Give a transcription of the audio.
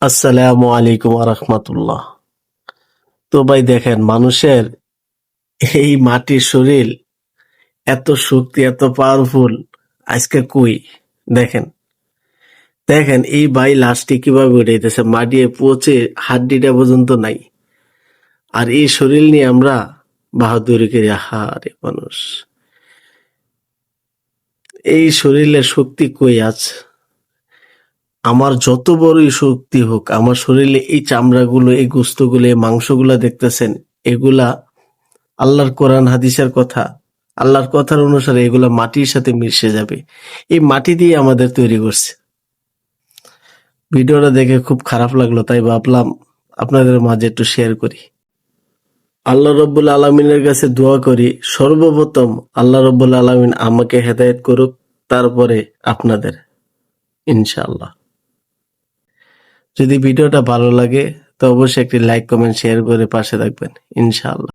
আসসালামু আলাইকুম রাহমাতুল্লাহ। তো ভাই দেখেন মানুষের এই মাটির শরীর এত শক্তি এত পাওয়ারফুল আজকে কই দেখেন দেখেন এই ভাই লাশটি কিভাবে উঠাইতেছে মাটি পচে হাড্ডিটা পর্যন্ত নাই আর এই শরীর নিয়ে আমরা বাহাদুরি করি আহারে মানুষ এই শরীরের শক্তি কই আছে আমার যত বড়ই শক্তি হোক আমার শরীরে এই চামড়াগুলো এই গোস্তগুলো এই মাংসগুলা দেখতেছেন এগুলা আল্লাহর কোরআন হাদিসের কথা আল্লাহর কথার অনুসারে এগুলা মাটির সাথে মিশে যাবে এই মাটি দিয়ে আমাদের তৈরি করছে ভিডিওটা দেখে খুব খারাপ লাগলো তাই ভাবলাম আপনাদের মাঝে একটু শেয়ার করি আল্লাহ রব্বুল আলমিনের কাছে দোয়া করি সর্বপ্রথম আল্লাহ রব্বুল আলমিন আমাকে হেদায়েত করুক তারপরে আপনাদের ইনশাআল্লাহ যদি ভিডিওটা ভালো লাগে তো অবশ্যই একটি লাইক কমেন্ট শেয়ার করে পাশে থাকবেন ইনশাআল্লাহ